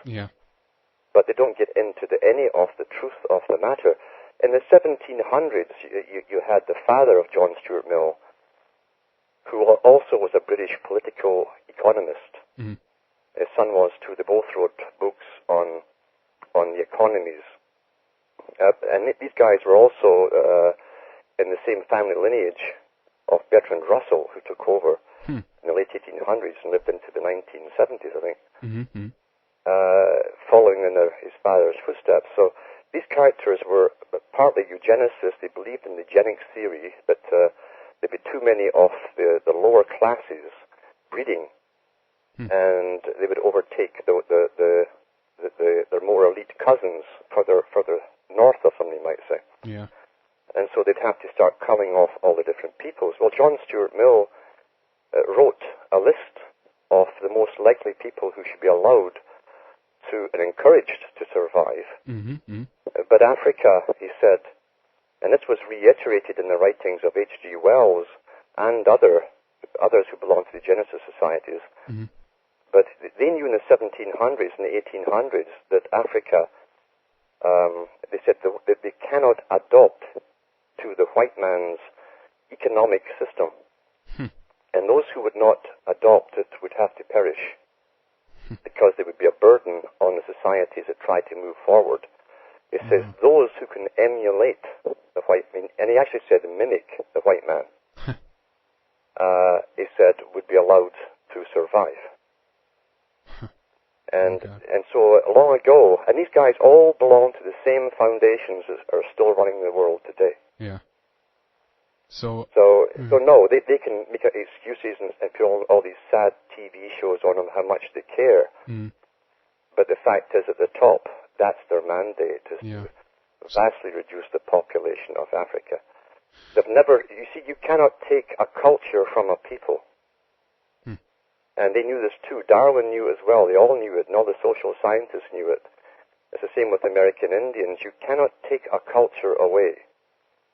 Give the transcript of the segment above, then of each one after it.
Yeah. But they don't get into any of the truth of the matter. In the 1700s, you had the father of John Stuart Mill, who also was a British political economist. Mm-hmm. His son was too. They both wrote books on the economies. And these guys were also in the same family lineage of Bertrand Russell, who took over in the late 1800s and lived into the 1970s, I think, following in his father's footsteps. So these characters were partly eugenicists. They believed in the eugenics theory, that there'd be too many of the lower classes breeding, and they would overtake their more elite cousins further north of them, you might say. Yeah. And so they'd have to start culling off all the different peoples. Well, John Stuart Mill wrote a list of the most likely people who should be allowed to and encouraged to survive. But Africa, he said, and this was reiterated in the writings of H.G. Wells and others who belonged to the Genesis societies, but they knew in the 1700s and the 1800s that Africa, they said that they cannot adopt to the white man's economic system. And those who would not adopt it would have to perish because they would be a burden on the societies that try to move forward. It says those who can emulate the white man, and he actually said mimic the white man, he said would be allowed to survive. And so long ago, and these guys all belong to the same foundations that are still running the world today. Yeah. So no, they can make excuses and put all these sad TV shows on them how much they care. But the fact is, at the top, that's their mandate, is to vastly reduce the population of Africa. They've never, you see, you cannot take a culture from a people. And they knew this too. Darwin knew it as well. They all knew it, and all the social scientists knew it. It's the same with American Indians. You cannot take a culture away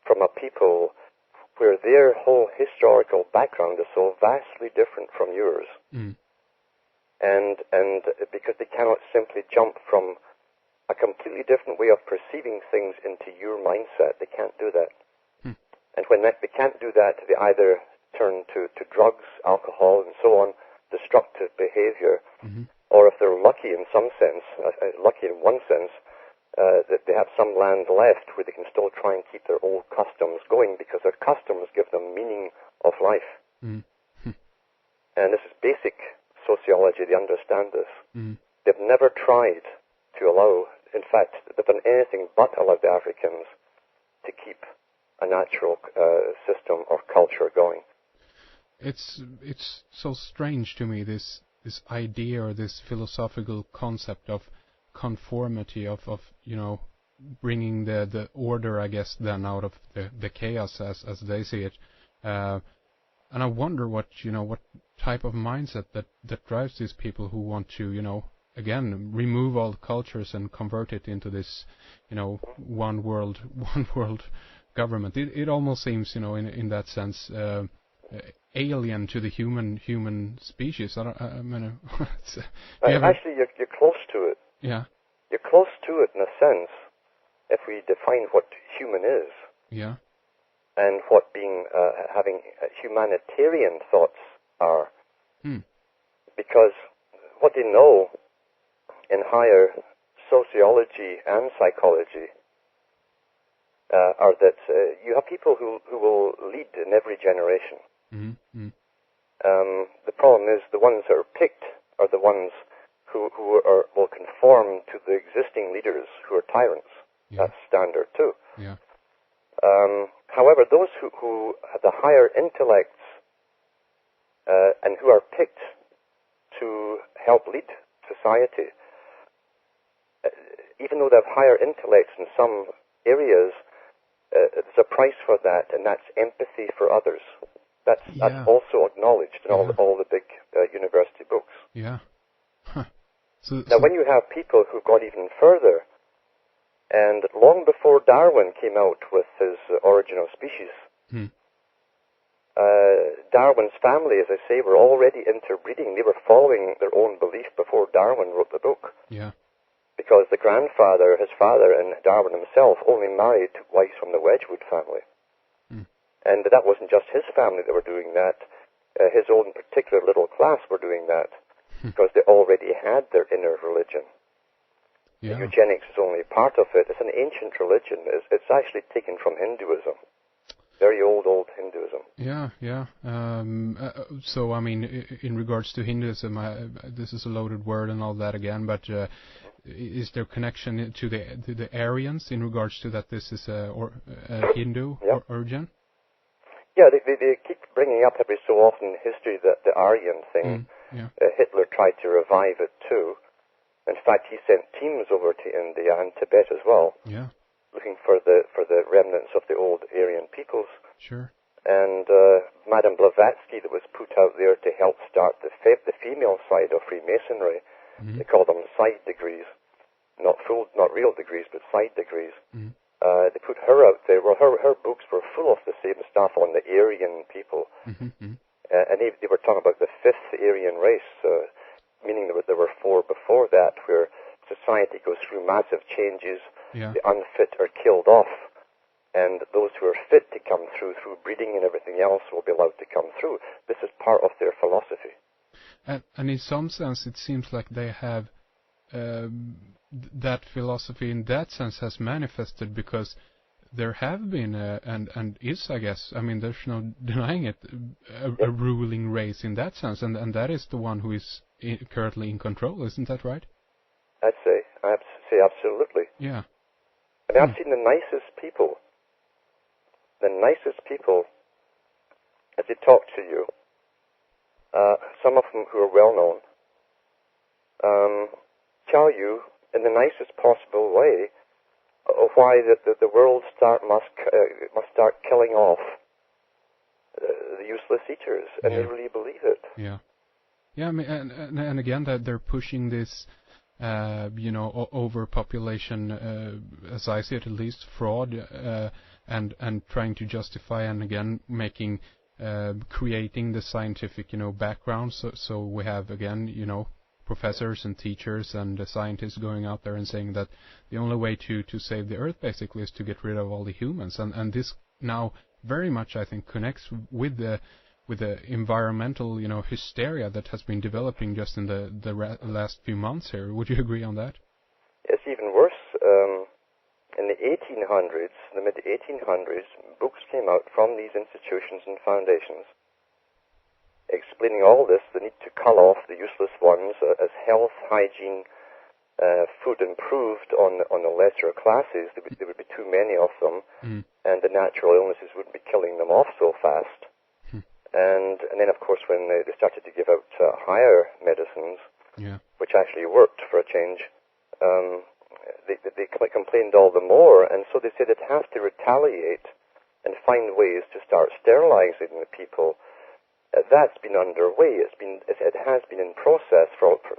from a people where their whole historical background is so vastly different from yours. And because they cannot simply jump from a completely different way of perceiving things into your mindset. They can't do that. And when they can't do that, they either turn to drugs, alcohol, and so on, destructive behavior, or if they're lucky in some sense, lucky in one sense, that they have some land left where they can still try and keep their old customs going, because their customs give them meaning of life. And this is basic sociology. They understand this. They've never tried to allow, in fact, they've done anything but allow the Africans to keep a natural system or culture going. It's so strange to me, this idea or this philosophical concept of conformity, of bringing the order, I guess, then out of the chaos as they see it. And I wonder what type of mindset that drives these people who want to, again, remove all cultures and convert it into this, one world government. It almost seems, in that sense, alien to the human species. Actually, you're close to it. Yeah. You're close to it in a sense, if we define what human is. Yeah. And what having humanitarian thoughts are. Because what they know in higher sociology and psychology are that you have people who will lead in every generation. The problem is the ones that are picked are the ones who will conform to the existing leaders who are tyrants. That's standard too. However, those who have the higher intellects and who are picked to help lead society, even though they have higher intellects in some areas, there's a price for that, and that's empathy for others. That's also acknowledged in all the big university books. Now, when you have people who got even further, and long before Darwin came out with his Origin of Species, Darwin's family, as I say, were already interbreeding. They were following their own belief before Darwin wrote the book. Yeah. Because the grandfather, his father, and Darwin himself only married wives from the Wedgwood family. And that wasn't just his family that were doing that. His own particular little class were doing that because they already had their inner religion. Yeah. Eugenics is only part of it. It's an ancient religion. It's actually taken from Hinduism. Very old Hinduism. Yeah, yeah. So, I mean, in regards to Hinduism, this is a loaded word and all that again, but is there connection to the Aryans in regards to that this is a Hindu origin? Yeah, they keep bringing up every so often in history that the Aryan thing. Hitler tried to revive it too. In fact, he sent teams over to India and Tibet as well, looking for the remnants of the old Aryan peoples. Sure. And Madame Blavatsky, that was put out there to help start the female side of Freemasonry. They call them side degrees, not real degrees, but side degrees. They put her out there. Well, her books were full of the same stuff on the Aryan people. And they were talking about the fifth Aryan race, meaning there were four before that, where society goes through massive changes. The unfit are killed off, and those who are fit to come through breeding and everything else will be allowed to come through. This is part of their philosophy. And in some sense, it seems like they have that philosophy in that sense has manifested, because there have been and is, I guess, I mean, there's no denying it, a ruling race in that sense, and that is the one who is currently in control, isn't that right? I'd say absolutely. Yeah. And I've seen the nicest people, as they talk to you, some of them who are well known, tell you in the nicest possible way why the world must start killing off the useless eaters, and they really believe it. Yeah. Yeah, I mean, and again, that they're pushing this, overpopulation, as I see it at least, fraud, and trying to justify, and again making, creating the scientific, background. So we have again, professors and teachers and scientists going out there and saying that the only way to save the Earth basically is to get rid of all the humans, and this now very much, I think, connects with the environmental, hysteria that has been developing just in the last few months here. Would you agree on that? It's even worse. In the 1800s, the mid-1800s, books came out from these institutions and foundations explaining all this, the need to cull off the useless ones as health, hygiene, food improved on the lesser classes. There would be too many of them, and the natural illnesses wouldn't be killing them off so fast. And then, of course, when they started to give out higher medicines, which actually worked for a change, they complained all the more, and so they said they'd have to retaliate and find ways to start sterilizing the people. That's been underway. It has been in process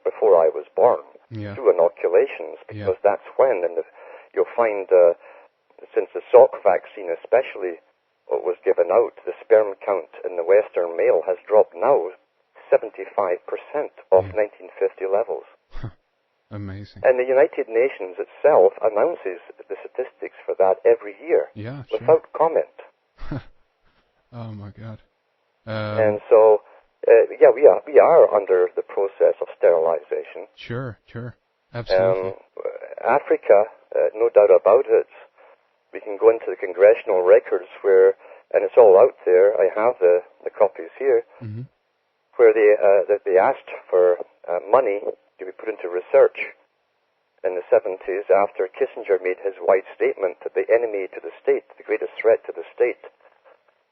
before I was born, through inoculations, because that's when, and you'll find, since the Salk vaccine especially was given out, the sperm count in the Western male has dropped now 75% off 1950 levels. Amazing. And the United Nations itself announces the statistics for that every year, without comment. Oh my God. And so, we are under the process of sterilization. Sure, absolutely. Africa, no doubt about it. We can go into the congressional records and it's all out there. I have the copies here, where they asked for money to be put into research in the 70s after Kissinger made his wide statement that the enemy to the state, the greatest threat to the state,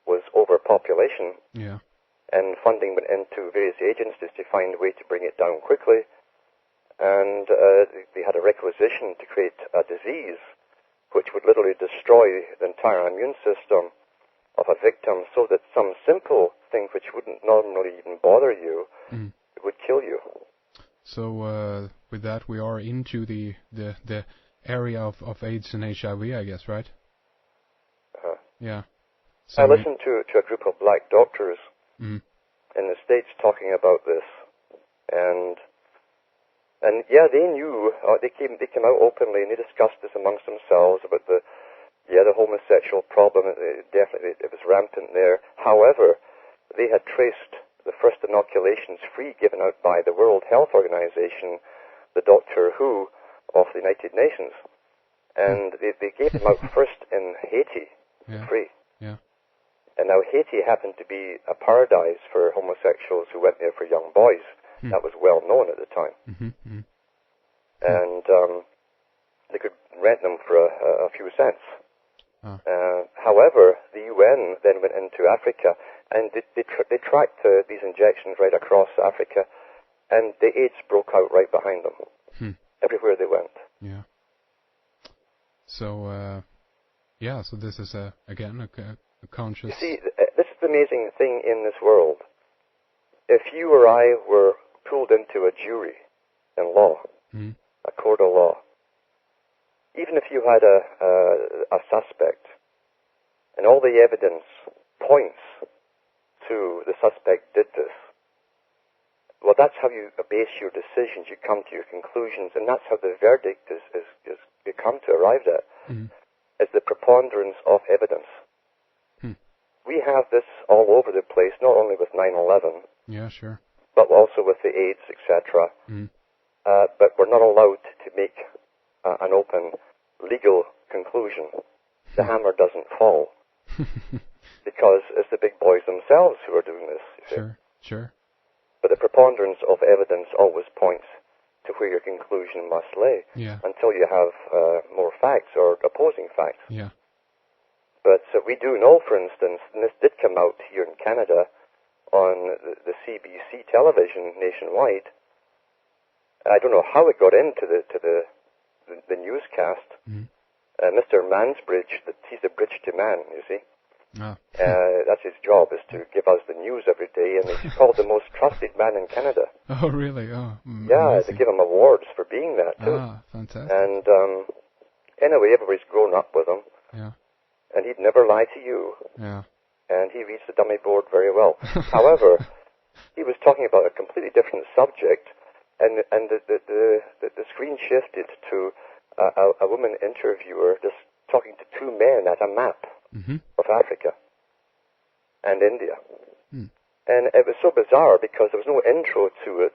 was overpopulation. And funding went into various agencies to find a way to bring it down quickly. And they had a requisition to create a disease which would literally destroy the entire immune system of a victim, so that some simple thing which wouldn't normally even bother you would kill you. So with that, we are into the area of AIDS and HIV, I guess, right? Yeah. So I listened to a group of black doctors in the States talking about this, and And yeah, they knew. They came out openly and they discussed this amongst themselves about the homosexual problem. Definitely, it was rampant there. However, they had traced the first inoculations free given out by the World Health Organization, the Doctor Who of the United Nations, and they gave them out first in Haiti, free. Yeah. And now Haiti happened to be a paradise for homosexuals who went there for young boys. That was well known at the time. And they could rent them for a few cents. However, the UN then went into Africa, and they tracked these injections right across Africa, and the AIDS broke out right behind them, everywhere they went. Yeah. So, so this is, again, a conscious... You see, this is the amazing thing in this world. If you or I were pulled into a jury in law, a court of law, even if you had a suspect, and all the evidence points to the suspect did this, well, that's how you base your decisions, you come to your conclusions, and that's how the verdict is you come to arrive at, is the preponderance of evidence. We have this all over the place, not only with 9/11, yeah, sure, but also with the AIDS, etc. But we're not allowed to make an open legal conclusion. The hammer doesn't fall because it's the big boys themselves who are doing this. You see? Sure. But the preponderance of evidence always points to where your conclusion must lay until you have more facts or opposing facts. Yeah. But we do know, for instance, and this did come out here in Canada on the CBC television nationwide. I don't know how it got into the newscast. Mr. Mansbridge, he's the bridge to man, you see. That's his job, is to give us the news every day, and he's called the most trusted man in Canada. Oh, really? Oh, yeah, they give him awards for being that, too. Fantastic. And anyway, everybody's grown up with him. Yeah. And he'd never lie to you. Yeah. And he reads the dummy board very well. However, he was talking about a completely different subject, and the screen shifted to a woman interviewer just talking to two men at a map of Africa and India. And it was so bizarre because there was no intro to it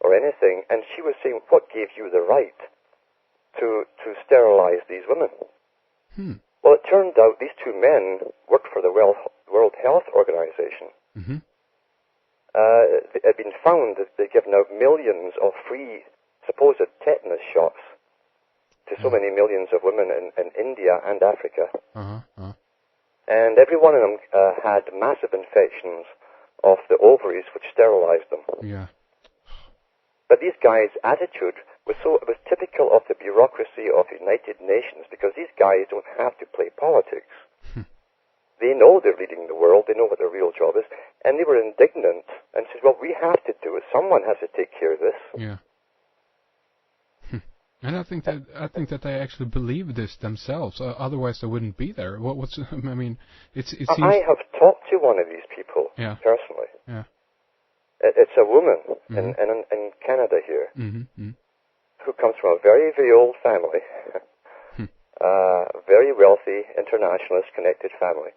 or anything, and she was saying, what gave you the right to sterilize these women? Well, it turned out these two men worked for the World Health Organization. It had been found that they'd given out millions of free supposed tetanus shots to so many millions of women in India and Africa. And every one of them had massive infections of the ovaries which sterilized them. Yeah. But these guys' attitude was typical of the bureaucracy of the United Nations, because these guys don't have to play politics. They know they're leading the world, they know what their real job is, and they were indignant and said, well, we have to do it, someone has to take care of this. Yeah. And I think that they actually believe this themselves, otherwise they wouldn't be there. I mean, it seems... I have talked to one of these people, personally. Yeah. It's a woman in Canada here, who comes from a very, very old family, very wealthy, internationalist, connected family.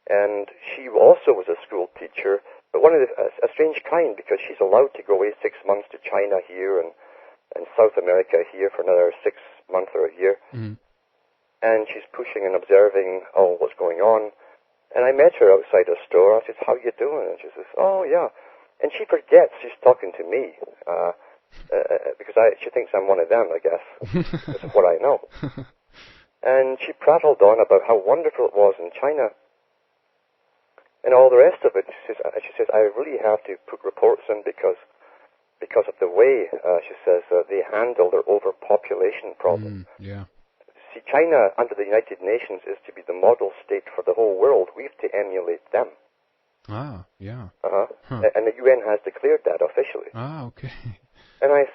And she also was a school teacher, but a strange kind, because she's allowed to go away 6 months to China here and South America here for another 6 months or a year. And she's pushing and observing what's going on. And I met her outside a store. I said, how you doing? And she says, oh, yeah. And she forgets she's talking to me, because she thinks I'm one of them, I guess, because of what I know. And she prattled on about how wonderful it was in China and all the rest of it. She says, I really have to put reports in because of the way, she says, they handle their overpopulation problem. See, China, under the United Nations, is to be the model state for the whole world. We have to emulate them. Yeah. And the UN has declared that officially. Okay. And I